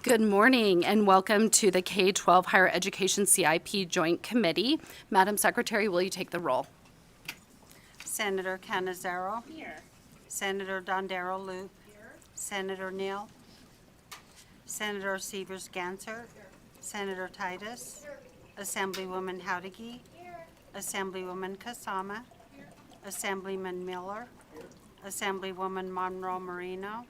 Good morning and welcome to the K-12 Higher Education CIP Joint Committee. Madam Secretary, will you take the roll? Senator Canizaro. Here. Senator Dondero Loop. Here. Senator Neal. Senator Severs-Ganser. Here. Senator Titus. Here. Assemblywoman Howdigi. Here. Assemblywoman Kasama. Here. Assemblyman Miller. Here. Assemblywoman Monroe-Marino.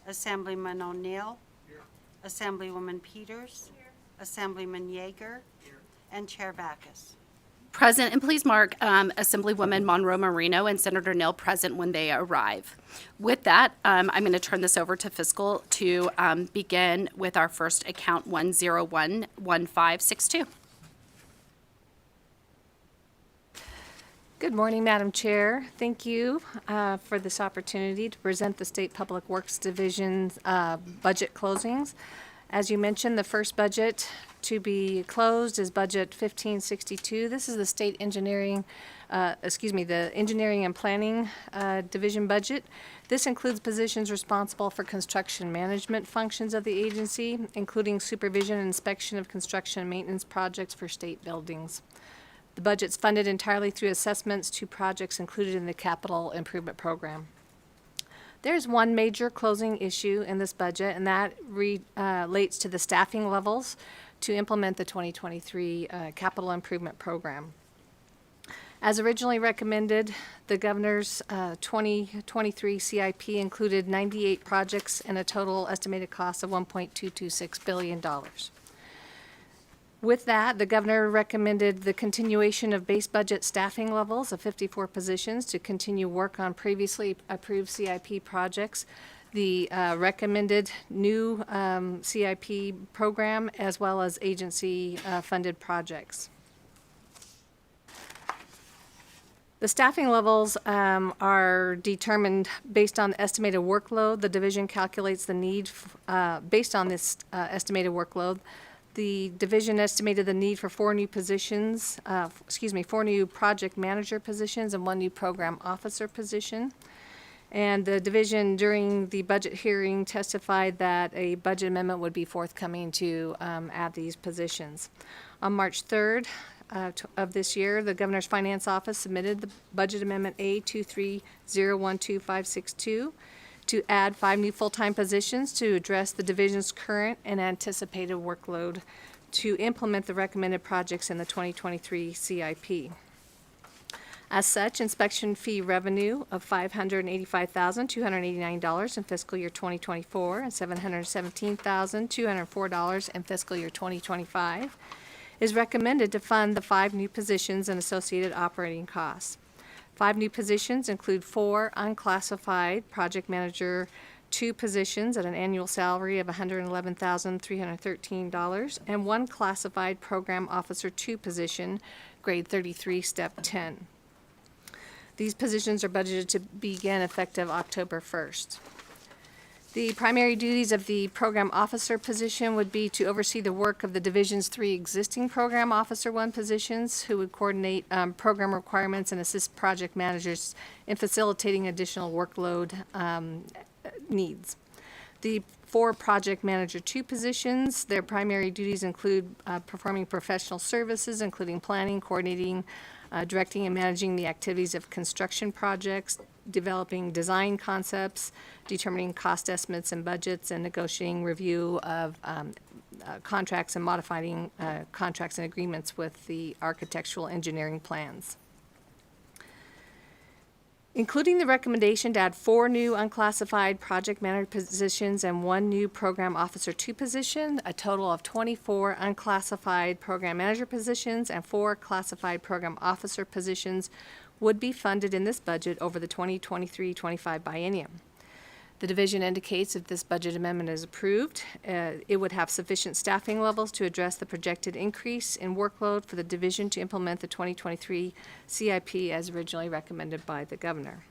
Assemblyman O'Neill. Here. Assemblywoman Peters. Here. Assemblyman Yeager. Here. And Chair Backus. Present, and please mark Assemblywoman Monroe-Marino and Senator Neal present when they arrive. With that, I'm going to turn this over to Fiscal to begin with our first account 1011562. Good morning, Madam Chair. Thank you for this opportunity to present the State Public Works Division's budget closings. As you mentioned, the first budget to be closed is Budget 1562. This is the the Engineering and Planning Division budget. This includes positions responsible for construction management functions of the agency, including supervision and inspection of construction and maintenance projects for state buildings. The budget's funded entirely through assessments to projects included in the capital improvement program. There's one major closing issue in this budget, and that relates to the staffing levels to implement the 2023 capital improvement program. As originally recommended, the governor's 2023 CIP included 98 projects and a total estimated cost of $1.226 billion. With that, the governor recommended the continuation of base budget staffing levels of 54 positions to continue work on previously approved CIP projects, the recommended new CIP program, as well as agency funded projects. The staffing levels are determined based on the estimated workload. The division calculates the need based on this estimated workload. The division estimated the need for four new project manager positions and one new program officer position. And the division during the budget hearing testified that a budget amendment would be forthcoming to add these positions. On March 3rd of this year, the Governor's Finance Office submitted the budget amendment A230125562 to add 5 new full-time positions to address the division's current and anticipated workload to implement the recommended projects in the 2023 CIP. As such, inspection fee revenue of $585,289 in fiscal year 2024 and $717,204 in fiscal year 2025 is recommended to fund the 5 new positions and associated operating costs. 5 new positions include 4 unclassified project manager 2 positions at an annual salary of $111,313 and 1 classified program officer 2 position, grade 33, step 10. These positions are budgeted to begin effective October 1st. The primary duties of the program officer position would be to oversee the work of the division's 3 existing program officer 1 positions who would coordinate program requirements and assist project managers in facilitating additional workload needs. The 4 project manager 2 positions, their primary duties include performing professional services, including planning, coordinating, directing and managing the activities of construction projects, developing design concepts, determining cost estimates and budgets, and negotiating review of contracts and modifying contracts and agreements with the architectural engineering plans. Including the recommendation to add 4 new unclassified project manager positions and 1 new program officer 2 position, a total of 24 unclassified program manager positions and 4 classified program officer positions would be funded in this budget over the 2023-25 biennium. The division indicates if this budget amendment is approved, it would have sufficient staffing levels to address the projected increase in workload for the division to implement the 2023 CIP as originally recommended by the governor.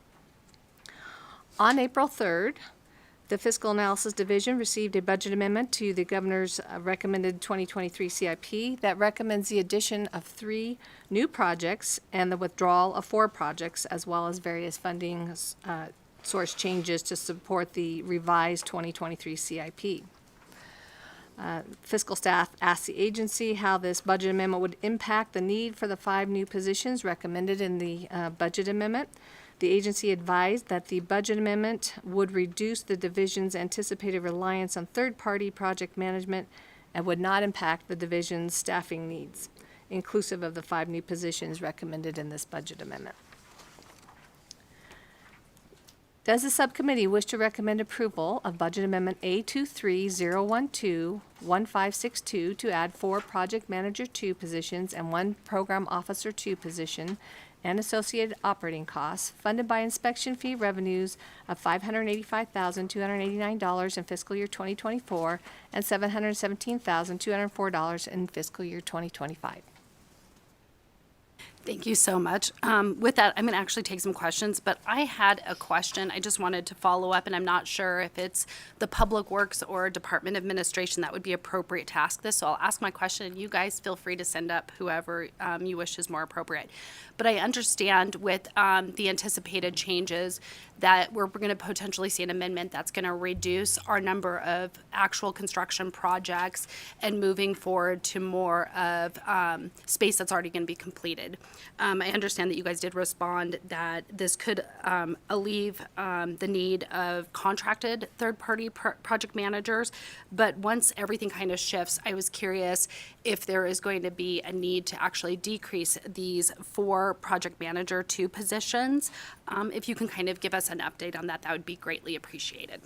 On April 3rd, the Fiscal Analysis Division received a budget amendment to the governor's recommended 2023 CIP that recommends the addition of 3 new projects and the withdrawal of 4 projects, as well as various funding source changes to support the revised 2023 CIP. Fiscal staff asked the agency how this budget amendment would impact the need for the 5 new positions recommended in the budget amendment. The agency advised that the budget amendment would reduce the division's anticipated reliance on third-party project management and would not impact the division's staffing needs, inclusive of the 5 new positions recommended in this budget amendment. Does the subcommittee wish to recommend approval of Budget Amendment A23012-1562 to add 4 Project Manager 2 positions and 1 Program Officer 2 position and associated operating costs funded by inspection fee revenues of $585,289 in fiscal year 2024 and $717,204 in fiscal year 2025? Thank you so much. With that, I'm going to actually take some questions, but I had a question. I just wanted to follow up, and I'm not sure if it's the Public Works or Department Administration that would be appropriate to ask this. So I'll ask my question, and you guys feel free to send up whoever you wish is more appropriate. But I understand with the anticipated changes that we're going to potentially see an amendment that's going to reduce our number of actual construction projects and moving forward to more of space that's already going to be completed. I understand that you guys did respond that this could alleviate the need of contracted third-party project managers, but once everything kind of shifts, I was curious if there is going to be a need to actually decrease these 4 project manager 2 positions. If you can kind of give us an update on that, that would be greatly appreciated.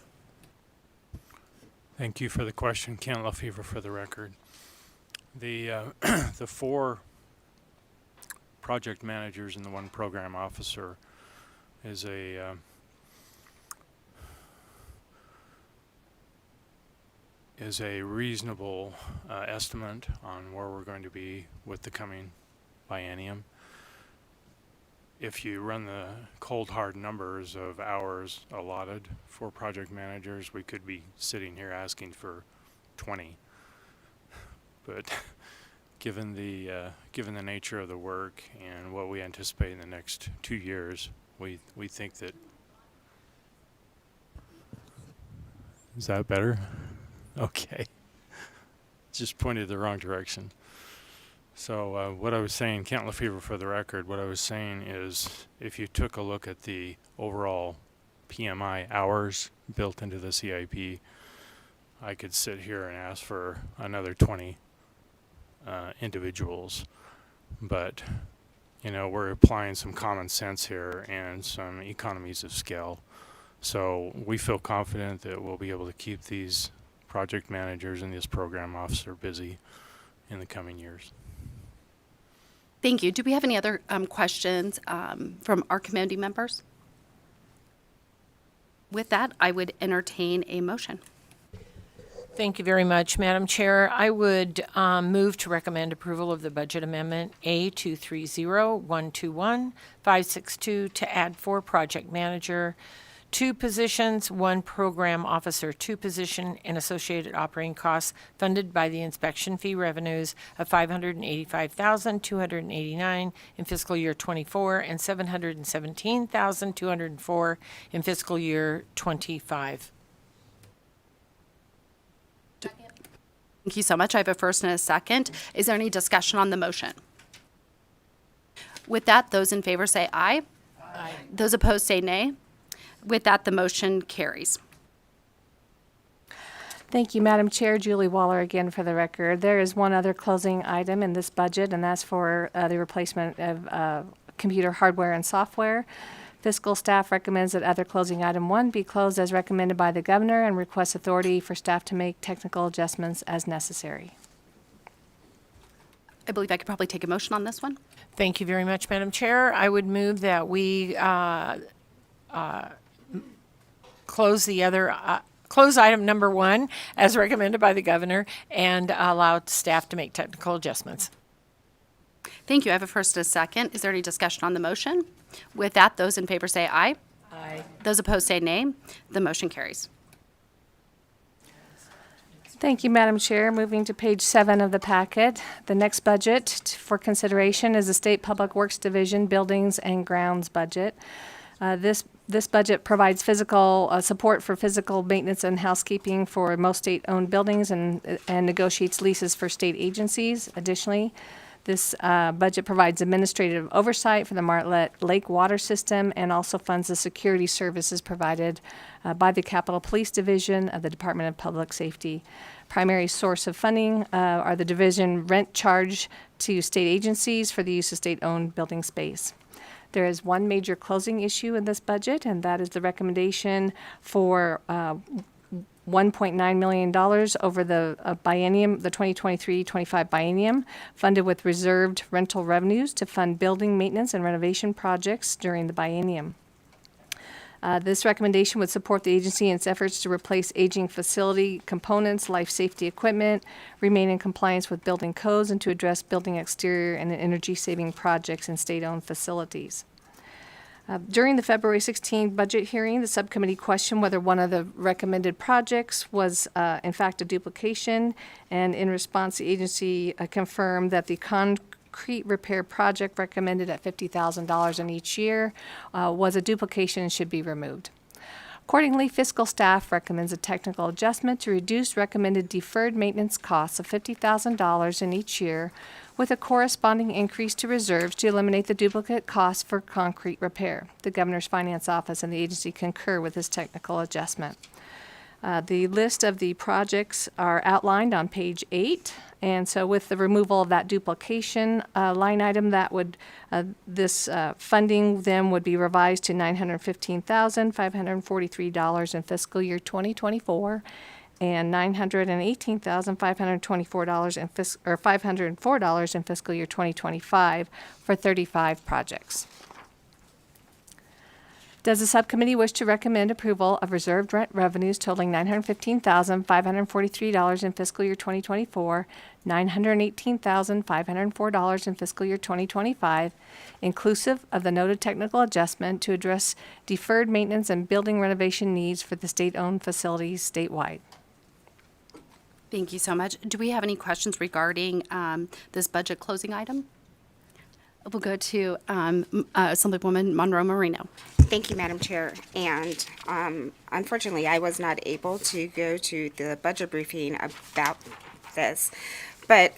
Thank you for the question. Kent Lefevre for the record. The 4 project managers and the 1 program officer is a reasonable estimate on where we're going to be with the coming biennium. If you run the cold hard numbers of hours allotted for project managers, we could be sitting here asking for 20. But given the nature of the work and what we anticipate in the next 2 years, we think that. Is that better? Okay. Just pointed the wrong direction. So what I was saying, Kent Lefevre for the record, what I was saying is if you took a look at the overall PMI hours built into the CIP, I could sit here and ask for another 20 individuals. But, you know, we're applying some common sense here and some economies of scale. So we feel confident that we'll be able to keep these project managers and this program officer busy in the coming years. Thank you. Do we have any other questions from our community members? With that, I would entertain a motion. Thank you very much, Madam Chair. I would move to recommend approval of the budget amendment A230-121-562 to add 4 project manager 2 positions, 1 program officer 2 position, and associated operating costs funded by the inspection fee revenues of $585,289 in fiscal year 24 and $717,204 in fiscal year 25. Thank you so much. I have a first and a second. Is there any discussion on the motion? With that, those in favor say aye. Aye. Those opposed say nay. With that, the motion carries. Thank you, Madam Chair. Julie Waller again for the record. There is one other closing item in this budget, and that's for the replacement of computer hardware and software. Fiscal staff recommends that other closing item 1 be closed as recommended by the governor and requests authority for staff to make technical adjustments as necessary. I believe I could probably take a motion on this one. Thank you very much, Madam Chair. I would move that we close item number 1 as recommended by the governor and allow staff to make technical adjustments. Thank you. I have a first and a second. Is there any discussion on the motion? With that, those in favor say aye. Aye. Those opposed say nay. The motion carries. Thank you, Madam Chair. Moving to page 7 of the packet. The next budget for consideration is the State Public Works Division Buildings and Grounds budget. This budget provides physical support for physical maintenance and housekeeping for most state-owned buildings and negotiates leases for state agencies. Additionally, this budget provides administrative oversight for the Martlet Lake Water System and also funds the security services provided by the Capitol Police Division of the Department of Public Safety. Primary source of funding are the division rent charge to state agencies for the use of state-owned building space. There is one major closing issue in this budget, and that is the recommendation for $1.9 million over the biennium, the 2023-25 biennium, funded with reserved rental revenues to fund building maintenance and renovation projects during the biennium. This recommendation would support the agency in its efforts to replace aging facility components, life safety equipment, remain in compliance with building codes, and to address building exterior and energy-saving projects in state-owned facilities. During the February 16 budget hearing, the subcommittee questioned whether one of the recommended projects was in fact a duplication, and in response, the agency confirmed that the concrete repair project recommended at $50,000 in each year was a duplication and should be removed. Accordingly, fiscal staff recommends a technical adjustment to reduce recommended deferred maintenance costs of $50,000 in each year, with a corresponding increase to reserves to eliminate the duplicate costs for concrete repair. The Governor's Finance Office and the agency concur with this technical adjustment. The list of the projects are outlined on page 8, and so with the removal of that duplication line item, that would this funding then would be revised to $915,543 in fiscal year 2024, and $918,524 in $504 in fiscal year 2025 for 35 projects. Does the subcommittee wish to recommend approval of reserved rent revenues totaling $915,543 in fiscal year 2024, $918,504 in fiscal year 2025, inclusive of the noted technical adjustment to address deferred maintenance and building renovation needs for the state-owned facilities statewide? Thank you so much. Do we have any questions regarding this budget closing item? We'll go to Assemblywoman Monroe Marino. Thank you, Madam Chair. And unfortunately, I was not able to go to the budget briefing about this. But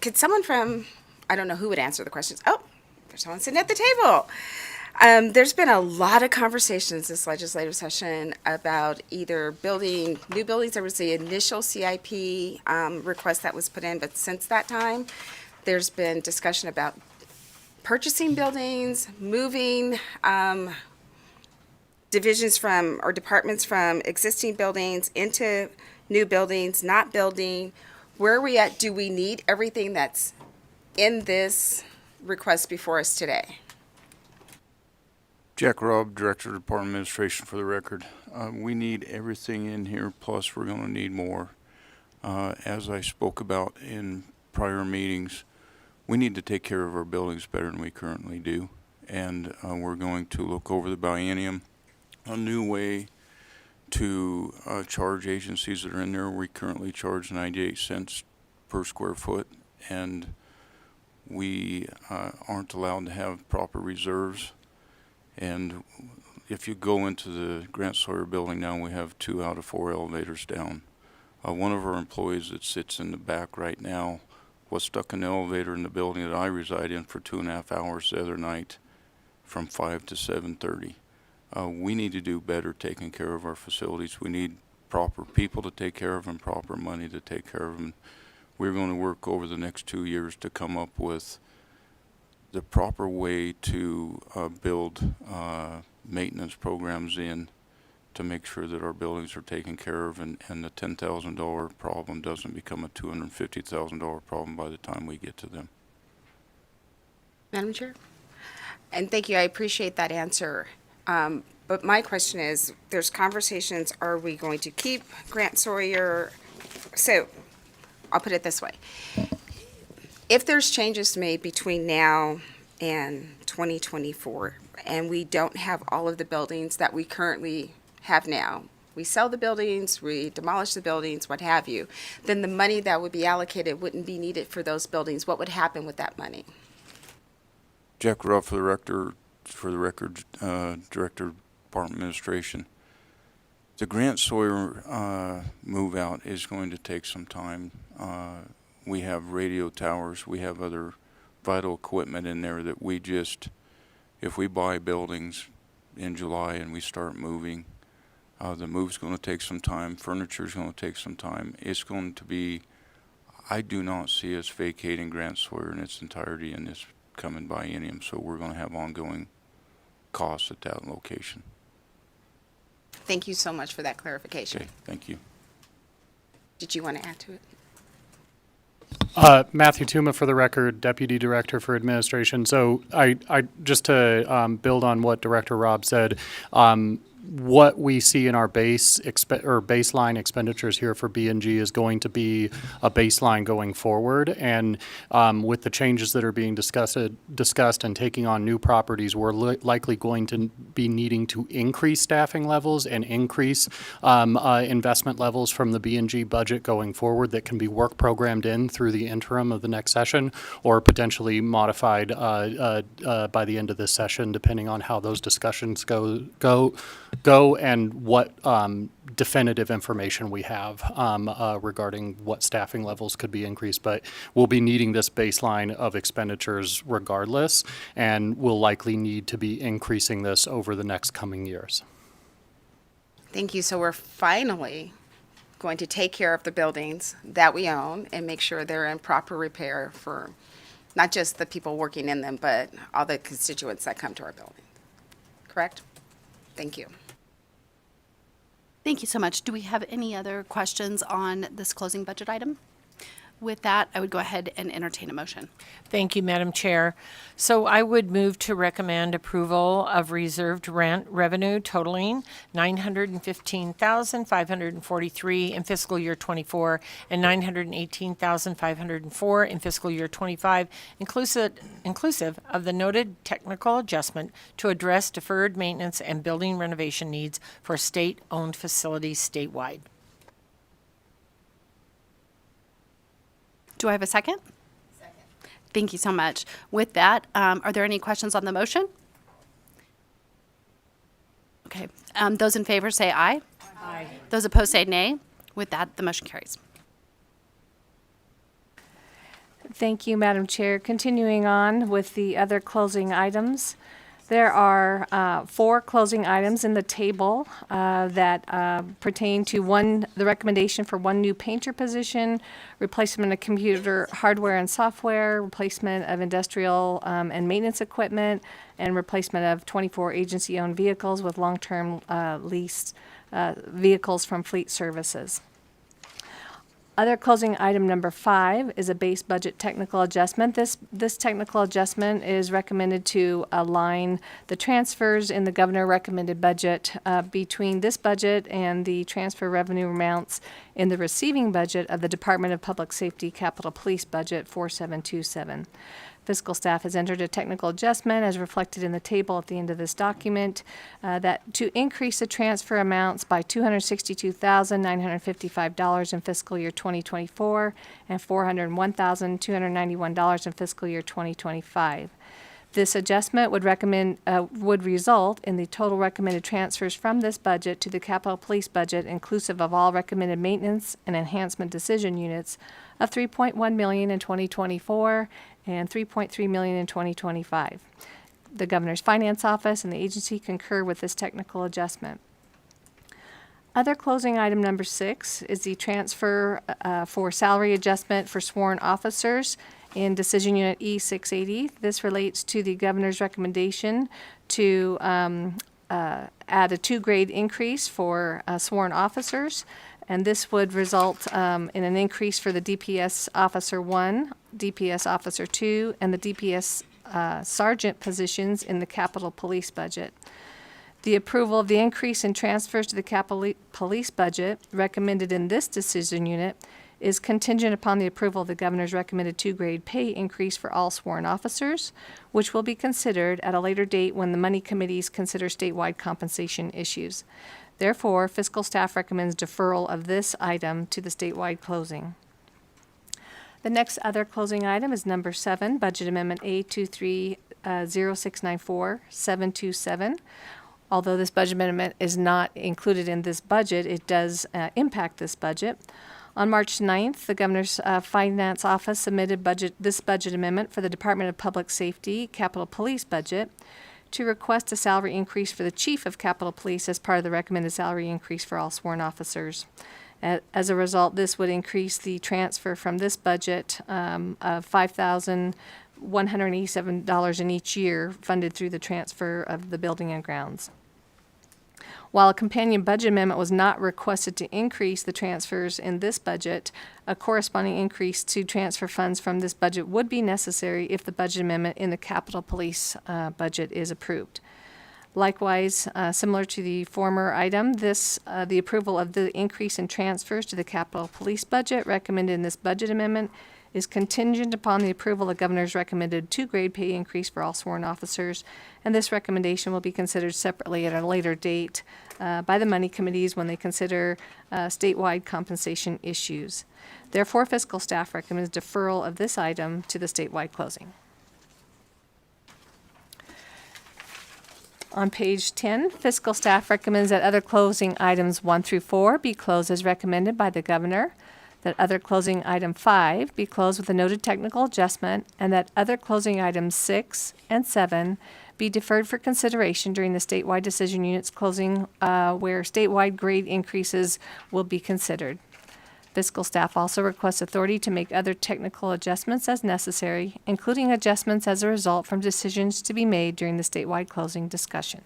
could someone from, I don't know who would answer the questions. Oh, there's someone sitting at the table. There's been a lot of conversations this legislative session about either building new buildings. There was the initial CIP request that was put in, but since that time, there's been discussion about purchasing buildings, moving divisions from or departments from existing buildings into new buildings, not building. Where are we at? Do we need everything that's in this request before us today? Jack Robb, Director of Department Administration, for the record. We need everything in here, plus we're going to need more. As I spoke about in prior meetings, we need to take care of our buildings better than we currently do. And we're going to look over the biennium, a new way to charge agencies that are in there. We currently charge 98 cents per square foot, and we aren't allowed to have proper reserves. And if you go into the Grant Sawyer building now, we have 2 out of 4 elevators down. One of our employees that sits in the back right now was stuck in the elevator in the building that I reside in for 2.5 hours the other night from 5 to 7:30. We need to do better taking care of our facilities. We need proper people to take care of them, proper money to take care of them. We're going to work over the next 2 years to come up with the proper way to build maintenance programs in to make sure that our buildings are taken care of, and the $10,000 problem doesn't become a $250,000 problem by the time we get to them. Madam Chair? And thank you, I appreciate that answer. But my question is, there's conversations, are we going to keep Grant Sawyer? So, I'll put it this way. If there's changes made between now and 2024, and we don't have all of the buildings that we currently have now, we sell the buildings, we demolish the buildings, what have you, then the money that would be allocated wouldn't be needed for those buildings. What would happen with that money? Jack Ruff, for the for the record, Director of Department Administration. The Grant Sawyer move out is going to take some time. We have radio towers, we have other vital equipment in there that we just, if we buy buildings in July and we start moving, the move's going to take some time, furniture's going to take some time. It's going to be, I do not see us vacating Grant Sawyer in its entirety in this coming biennium, so we're going to have ongoing costs at that location. Thank you so much for that clarification. Okay, thank you. Did you want to add to it? Matthew Tuma, for the record, Deputy Director for Administration. So I just to build on what Director Robb said, what we see in our baseline expenditures here for B&G is going to be a baseline going forward. And with the changes that are being discussed and taking on new properties, we're likely going to be needing to increase staffing levels and increase investment levels from the B&G budget going forward that can be work programmed in through the interim of the next session, or potentially modified by the end of this session, depending on how those discussions go and what definitive information we have regarding what staffing levels could be increased. But we'll be needing this baseline of expenditures regardless, and we'll likely need to be increasing this over the next coming years. Thank you. So we're finally going to take care of the buildings that we own and make sure they're in proper repair for not just the people working in them, but all the constituents that come to our building. Correct? Thank you. Thank you so much. Do we have any other questions on this closing budget item? With that, I would go ahead and entertain a motion. Thank you, Madam Chair. So I would move to recommend approval of reserved rent revenue totaling $915,543 in fiscal year '24 and $918,504 in fiscal year '25, inclusive of the noted technical adjustment to address deferred maintenance and building renovation needs for state-owned facilities statewide. Do I have a second? Second. Thank you so much. With that, are there any questions on the motion? Okay. Those in favor say aye. Aye. Those opposed say nay. With that, the motion carries. Thank you, Madam Chair. Continuing on with the other closing items, there are 4 closing items in the table that pertain to the recommendation for 1 new painter position, replacement of computer hardware and software, replacement of industrial and maintenance equipment, and replacement of 24 agency-owned vehicles with long-term leased vehicles from Fleet Services. Other closing item number 5 is a base budget technical adjustment. This technical adjustment is recommended to align the transfers in the governor recommended budget between this budget and the transfer revenue amounts in the receiving budget of the Department of Public Safety Capitol Police Budget 4727. Fiscal staff has entered a technical adjustment as reflected in the table at the end of this document that to increase the transfer amounts by $262,955 in fiscal year 2024 and $401,291 in fiscal year 2025. This adjustment would result in the total recommended transfers from this budget to the Capitol Police budget, inclusive of all recommended maintenance and enhancement decision units, of $3.1 million in 2024 and $3.3 million in 2025. The Governor's Finance Office and the agency concur with this technical adjustment. Other closing item number 6 is the transfer for salary adjustment for sworn officers in Decision Unit E680. This relates to the Governor's recommendation to add a 2-grade increase for sworn officers. And this would result in an increase for the DPS Officer 1, DPS Officer 2, and the DPS Sergeant positions in the Capitol Police budget. The approval of the increase in transfers to the Capitol Police budget recommended in this decision unit is contingent upon the approval of the Governor's recommended 2-grade pay increase for all sworn officers, which will be considered at a later date when the money committees consider statewide compensation issues. Therefore, fiscal staff recommends deferral of this item to the statewide closing. The next other closing item is number 7, Budget Amendment A23 0694-727. Although this budget amendment is not included in this budget, it does impact this budget. On March 9th, the Governor's Finance Office submitted this budget amendment for the Department of Public Safety Capitol Police budget to request a salary increase for the Chief of Capitol Police as part of the recommended salary increase for all sworn officers. As a result, this would increase the transfer from this budget of $5,187 in each year, funded through the transfer of the building and grounds. While a companion budget amendment was not requested to increase the transfers in this budget, a corresponding increase to transfer funds from this budget would be necessary if the budget amendment in the Capitol Police budget is approved. Likewise, similar to the former item, the approval of the increase in transfers to the Capitol Police budget recommended in this budget amendment is contingent upon the approval of Governor's recommended 2-grade pay increase for all sworn officers, and this recommendation will be considered separately at a later date by the Money Committees when they consider statewide compensation issues. Therefore, fiscal staff recommends deferral of this item to the statewide closing. On page 10, fiscal staff recommends that other closing items 1 through 4 be closed as recommended by the Governor, that other closing item 5 be closed with a noted technical adjustment, and that other closing items 6 and 7 be deferred for consideration during the statewide decision unit's closing where statewide grade increases will be considered. Fiscal staff also requests authority to make other technical adjustments as necessary, including adjustments as a result from decisions to be made during the statewide closing discussion.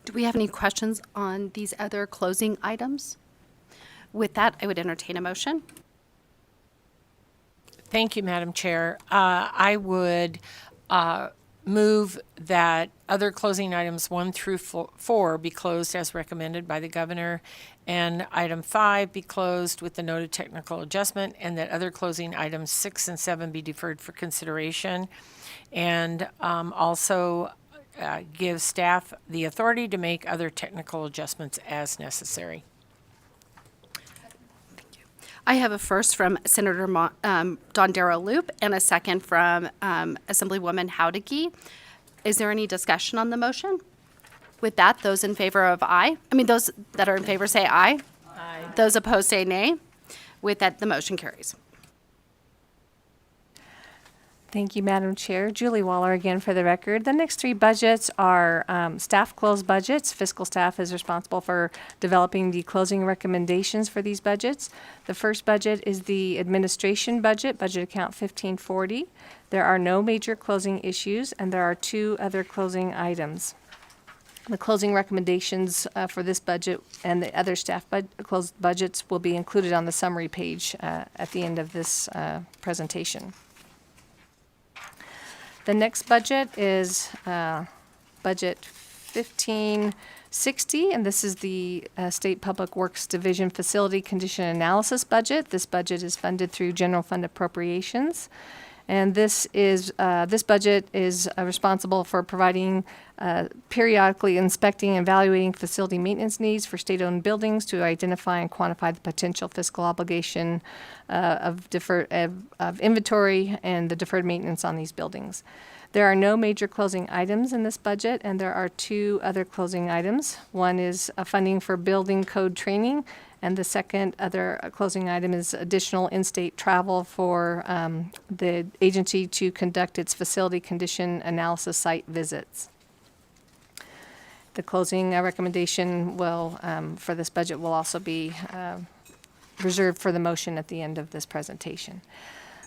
Do we have any questions on these other closing items? With that, I would entertain a motion. Thank you, Madam Chair. I would move that other closing items 1 through 4 be closed as recommended by the Governor, and item 5 be closed with the noted technical adjustment, and that other closing items 6 and 7 be deferred for consideration, and also give staff the authority to make other technical adjustments as necessary. I have a first from Senator Dondero Loop and a second from Assemblywoman Howdicke. Is there any discussion on the motion? With that, those in favor of aye, those that are in favor say aye. Aye. Those opposed say nay. With that, the motion carries. Thank you, Madam Chair. Julie Waller again for the record. The next 3 budgets are staff closed budgets. Fiscal staff is responsible for developing the closing recommendations for these budgets. The first budget is the administration budget, budget account 1540. There are no major closing issues, and there are 2 other closing items. The closing recommendations for this budget and the other staff closed budgets will be included on the summary page at the end of this presentation. The next budget is budget 1560, and this is the State Public Works Division Facility Condition Analysis budget. This budget is funded through general fund appropriations. And this budget is responsible for providing, periodically inspecting and evaluating facility maintenance needs for state-owned buildings to identify and quantify the potential fiscal obligation of inventory and the deferred maintenance on these buildings. There are no major closing items in this budget, and there are 2 other closing items. One is funding for building code training, and the second other closing item is additional in-state travel for the agency to conduct its facility condition analysis site visits. The closing recommendation will, for this budget will also be reserved for the motion at the end of this presentation.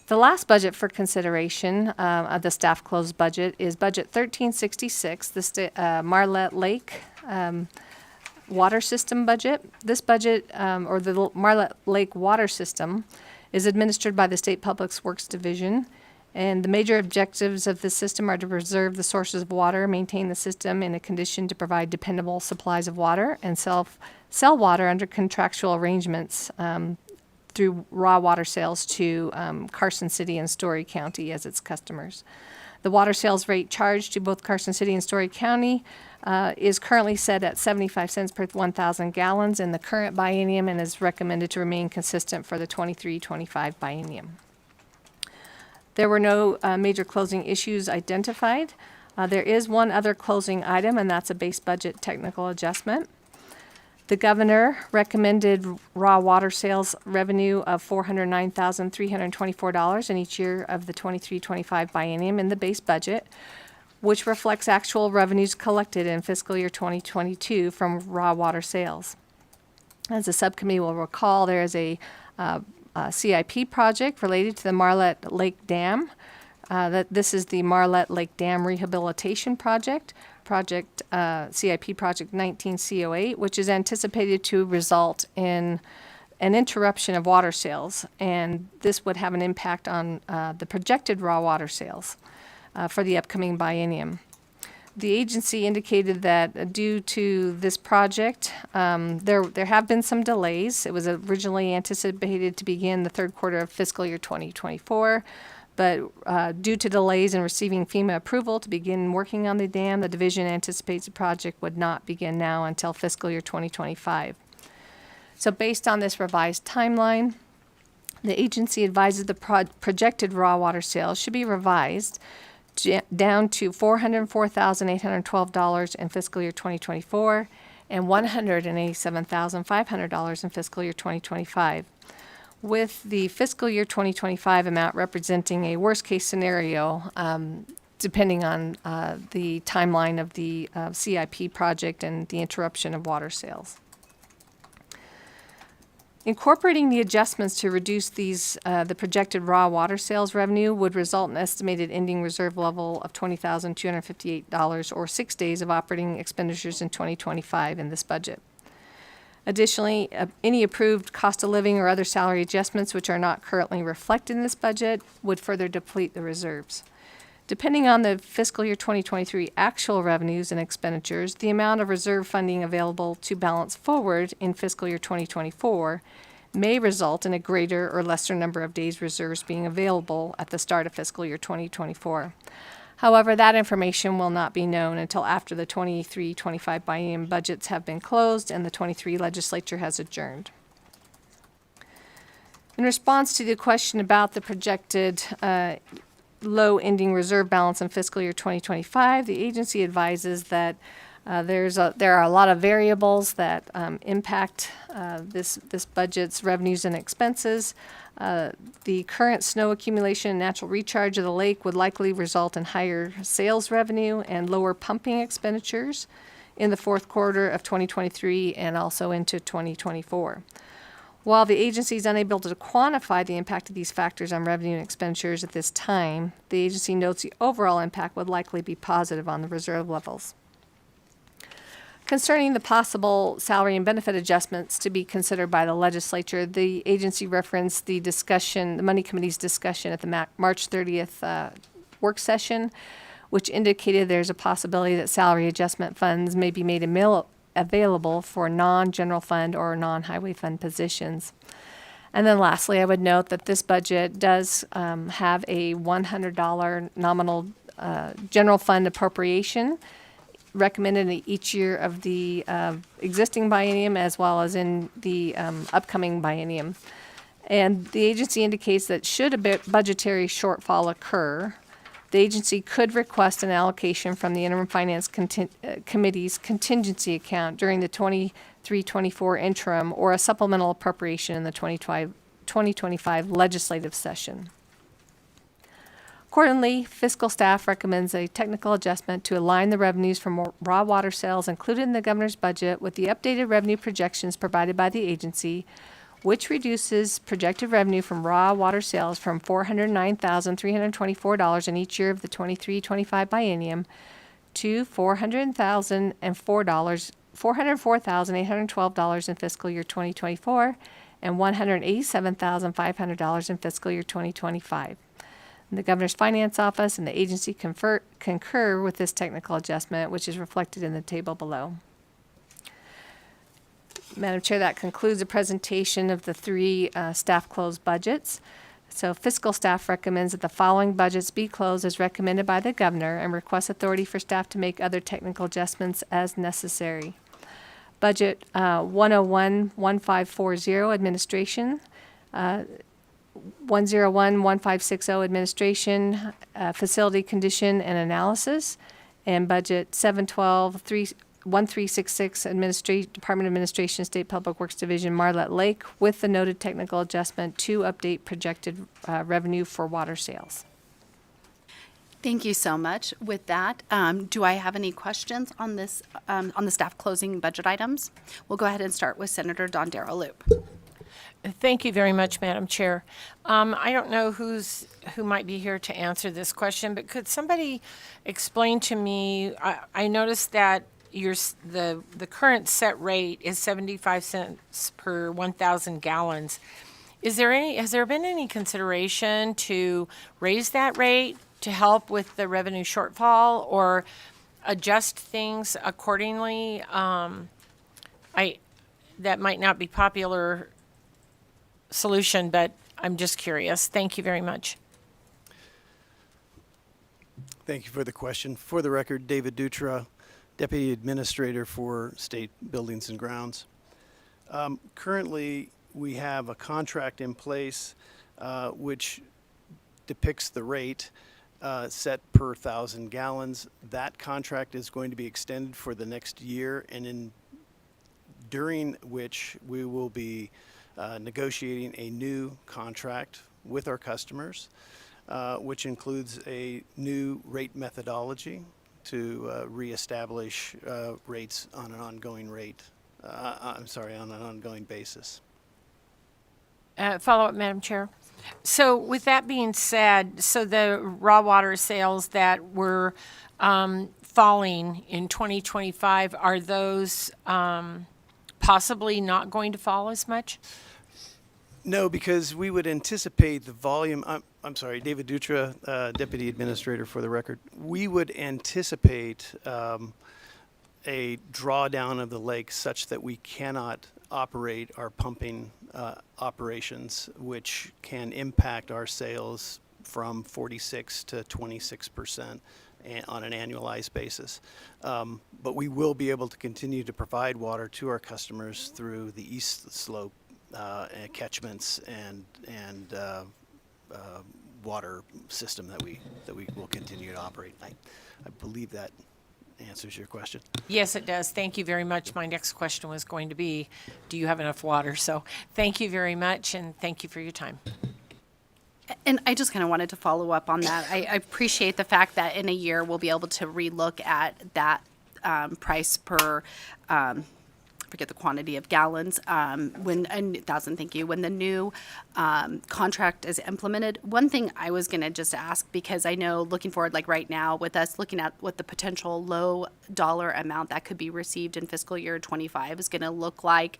The last budget for consideration of the staff closed budget is Budget 1366, the Marlette Lake water system budget. This budget, or the Marlette Lake water system, is administered by the State Public Works Division, and the major objectives of this system are to preserve the sources of water, maintain the system in a condition to provide dependable supplies of water, and sell water under contractual arrangements through raw water sales to Carson City and Story County as its customers. The water sales rate charged to both Carson City and Story County is currently set at 75 cents per 1,000 gallons in the current biennium and is recommended to remain consistent for the 23-25 biennium. There were no major closing issues identified. There is one other closing item, and that's a base budget technical adjustment. The governor recommended raw water sales revenue of $409,324 in each year of the 23-25 biennium in the base budget, which reflects actual revenues collected in fiscal year 2022 from raw water sales. As the subcommittee will recall, there is a CIP project related to the Marlette Lake Dam. This is the Marlette Lake Dam Rehabilitation Project, CIP Project 19C08, which is anticipated to result in an interruption of water sales, and this would have an impact on the projected raw water sales for the upcoming biennium. The agency indicated that due to this project, there have been some delays. It was originally anticipated to begin the third quarter of fiscal year 2024, but due to delays in receiving FEMA approval to begin working on the dam, the division anticipates the project would not begin now until fiscal year 2025. So based on this revised timeline, the agency advises the projected raw water sales should be revised down to $404,812 in fiscal year 2024 and $187,500 in fiscal year 2025, with the fiscal year 2025 amount representing a worst-case scenario, depending on the timeline of the CIP project and the interruption of water sales. Incorporating the adjustments to reduce the projected raw water sales revenue would result in an estimated ending reserve level of $20,258 or 6 days of operating expenditures in 2025 in this budget. Additionally, any approved cost of living or other salary adjustments which are not currently reflected in this budget would further deplete the reserves. Depending on the fiscal year 2023 actual revenues and expenditures, the amount of reserve funding available to balance forward in fiscal year 2024 may result in a greater or lesser number of days reserves being available at the start of fiscal year 2024. However, that information will not be known until after the 23-25 biennium budgets have been closed and the 23 legislature has adjourned. In response to the question about the projected low ending reserve balance in fiscal year 2025, the agency advises that there are a lot of variables that impact this budget's revenues and expenses. The current snow accumulation and natural recharge of the lake would likely result in higher sales revenue and lower pumping expenditures in the fourth quarter of 2023 and also into 2024. While the agency is unable to quantify the impact of these factors on revenue and expenditures at this time, the agency notes the overall impact would likely be positive on the reserve levels. Concerning the possible salary and benefit adjustments to be considered by the legislature, the agency referenced the Money Committee's discussion at the March 30th work session, which indicated there's a possibility that salary adjustment funds may be made available for non-general fund or non-highway fund positions. And then lastly, I would note that this budget does have a $100 nominal general fund appropriation recommended in each year of the existing biennium as well as in the upcoming biennium. And the agency indicates that should a budgetary shortfall occur, the agency could request an allocation from the Interim Finance Committee's contingency account during the 23-24 interim or a supplemental appropriation in the 2025 legislative session. Accordingly, fiscal staff recommends a technical adjustment to align the revenues from raw water sales included in the governor's budget with the updated revenue projections provided by the agency, which reduces projected revenue from raw water sales from $409,324 in each year of the 23-25 biennium to $404,812 in fiscal year 2024 and $187,500 in fiscal year 2025. The Governor's Finance Office and the agency concur with this technical adjustment, which is reflected in the table below. Madam Chair, that concludes the presentation of the three staff closed budgets. So fiscal staff recommends that the following budgets be closed as recommended by the Governor and requests authority for staff to make other technical adjustments as necessary. Budget 101-1540 Administration. 101-1560 administration, facility condition and analysis, and budget 712-1366 Department of Administration, State Public Works Division, Marlette Lake, with the noted technical adjustment to update projected revenue for water sales. Thank you so much. With that, do I have any questions on this, on the staff closing budget items? We'll go ahead and start with Senator Dondero Loop. Thank you very much, Madam Chair. I don't know who might be here to answer this question, but could somebody explain to me, I noticed that the current set rate is 75 cents per 1,000 gallons. Has there been any consideration to raise that rate to help with the revenue shortfall or adjust things accordingly? That might not be popular solution, but I'm just curious. Thank you very much. Thank you for the question. For the record, David Dutra, Deputy Administrator for State Buildings and Grounds. Currently, we have a contract in place which depicts the rate set per 1,000 gallons. That contract is going to be extended for the next year, and during which we will be negotiating a new contract with our customers, which includes a new rate methodology to reestablish rates on an ongoing on an ongoing basis. Follow-up, Madam Chair. So with that being said, so the raw water sales that were falling in 2025, are those possibly not going to fall as much? No, because we would anticipate the volume. I'm sorry, David Dutra, Deputy Administrator for the record. We would anticipate a drawdown of the lake such that we cannot operate our pumping operations, which can impact our sales from 46 to 26% on an annualized basis. But we will be able to continue to provide water to our customers through the east slope catchments and water system that we will continue to operate. I believe that answers your question. Yes, it does. Thank you very much. My next question was going to be, do you have enough water? So thank you very much, and thank you for your time. And I just kind of wanted to follow up on that. I appreciate the fact that in a year we'll be able to relook at that price per, forget the quantity of gallons, when the new contract is implemented. One thing I was going to just ask, because I know looking forward, like right now, with us looking at what the potential low dollar amount that could be received in fiscal year 25 is going to look like,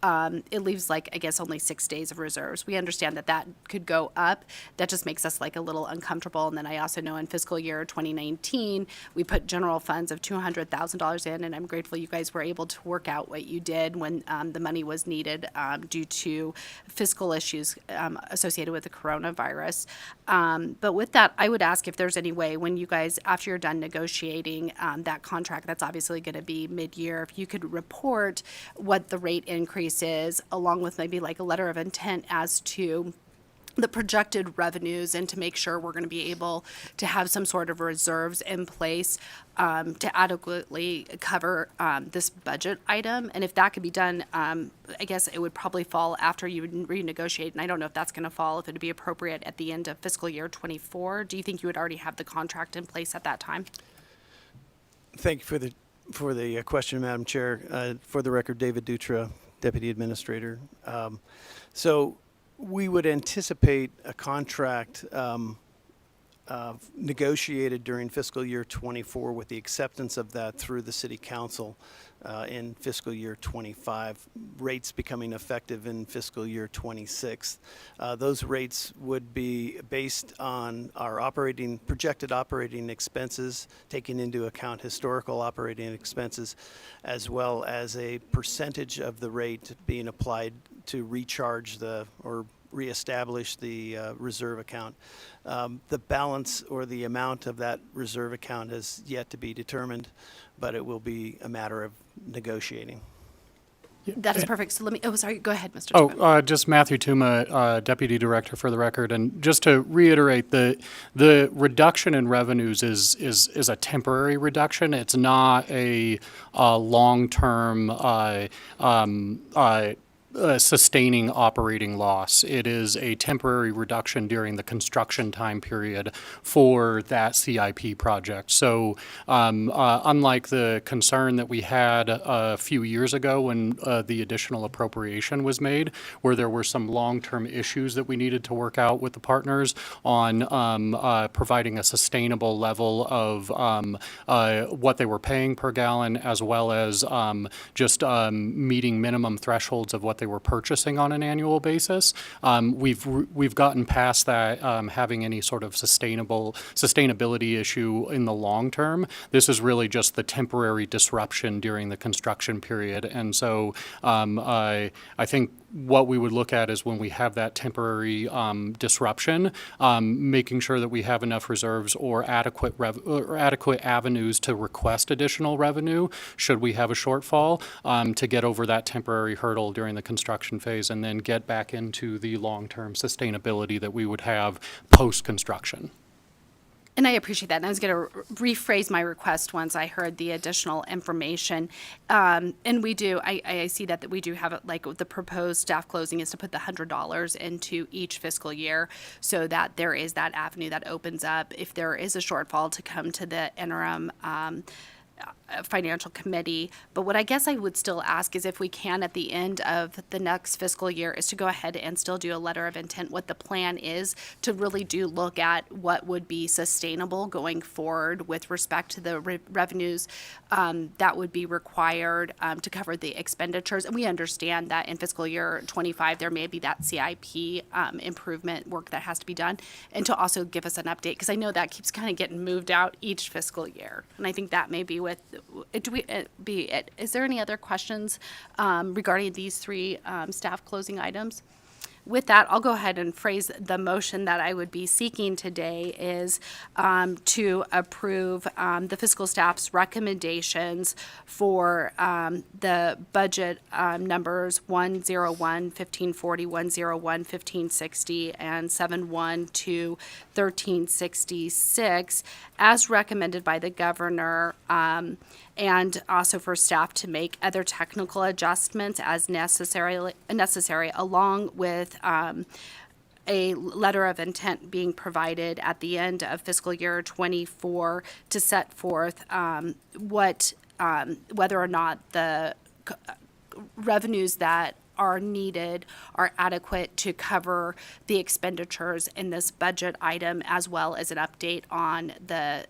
it leaves like, I guess, only 6 days of reserves. We understand that that could go up. That just makes us like a little uncomfortable. And then I also know in fiscal year 2019, we put general funds of $200,000 in, and I'm grateful you guys were able to work out what you did when the money was needed due to fiscal issues associated with the coronavirus. But with that, I would ask if there's any way when you guys, after you're done negotiating that contract, that's obviously going to be mid-year, if you could report what the rate increase is, along with maybe like a letter of intent as to the projected revenues, and to make sure we're going to be able to have some sort of reserves in place to adequately cover this budget item. And if that could be done, I guess it would probably fall after you renegotiate. And I don't know if that's going to fall, if it would be appropriate at the end of fiscal year 24. Do you think you would already have the contract in place at that time? Thank you for the question, Madam Chair. For the record, David Dutra, Deputy Administrator. So we would anticipate a contract negotiated during fiscal year 24 with the acceptance of that through the City Council in fiscal year 25, rates becoming effective in fiscal year 26. Those rates would be based on our projected operating expenses, taking into account historical operating expenses, as well as a percentage of the rate being applied to recharge or reestablish the reserve account. The balance or the amount of that reserve account is yet to be determined, but it will be a matter of negotiating. That is perfect. So let me, oh, sorry, go ahead, Mr. Oh, Tuma. just Matthew Tuma, Deputy Director for the record. And just to reiterate, the reduction in revenues is a temporary reduction. It's not a long-term sustaining operating loss. It is a temporary reduction during the construction time period for that CIP project. So unlike the concern that we had a few years ago when the additional appropriation was made, where there were some long-term issues that we needed to work out with the partners on providing a sustainable level of what they were paying per gallon, as well as just meeting minimum thresholds of what they were purchasing on an annual basis. We've gotten past that having any sort of sustainability issue in the long term. This is really just the temporary disruption during the construction period. And so I think what we would look at is when we have that temporary disruption, making sure that we have enough reserves or adequate avenues to request additional revenue should we have a shortfall, to get over that temporary hurdle during the construction phase and then get back into the long-term sustainability that we would have post-construction. And I appreciate that. And I was going to rephrase my request once I heard the additional information. And we do, I see that we do have, it, like the proposed staff closing is to put the $100 into each fiscal year so that there is that avenue that opens up if there is a shortfall to come to the interim financial committee. But what I guess I would still ask is if we can at the end of the next fiscal year is to go ahead and still do a letter of intent, what the plan is to really do look at what would be sustainable going forward with respect to the revenues that would be required to cover the expenditures. And we understand that in fiscal year 25, there may be that CIP improvement work that has to be done, and to also give us an update, because I know that keeps kind of getting moved out each fiscal year. And I think that may be with, is there any other questions regarding these three staff closing items? With that, I'll go ahead and phrase the motion that I would be seeking today is to approve the fiscal staff's recommendations for the budget numbers 101, 1540, 101, 1560, and 71 to 1366 as recommended by the governor, and also for staff to make other technical adjustments as necessary, along with a letter of intent being provided at the end of fiscal year 24 to set forth whether or not the revenues that are needed are adequate to cover the expenditures in this budget item, as well as an update on the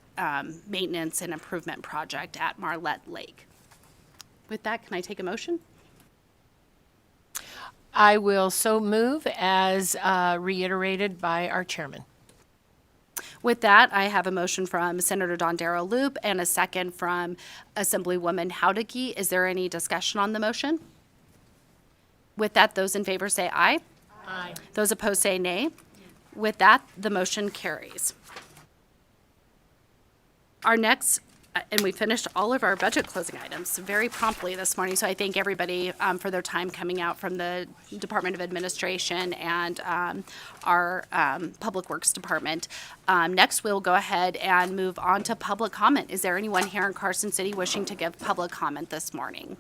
maintenance and improvement project at Marlette Lake. With that, can I take a motion? I will so move as reiterated by our chairman. With that, I have a motion from Senator Dondero Loop and a second from Assemblywoman Howdicky. Is there any discussion on the motion? With that, those in favor say aye. Aye. Those opposed say nay. With that, the motion carries. Our next, and we finished all of our budget closing items very promptly this morning, so I thank everybody for their time coming out from the Department of Administration and our Public Works Department. Next, we'll go ahead and move on to public comment. Is there anyone here in Carson City wishing to give public comment this morning?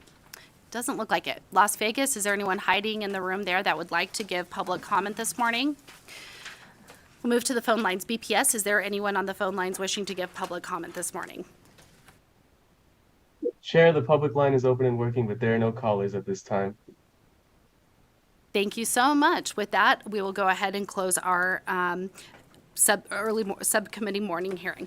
Doesn't look like it. Las Vegas, is there anyone hiding in the room there that would like to give public comment this morning? We'll move to the phone lines. BPS, is there anyone on the phone lines wishing to give public comment this morning? Chair, the public line is open and working, but there are no callers at this time. Thank you so much. With that, we will go ahead and close our subcommittee morning hearing.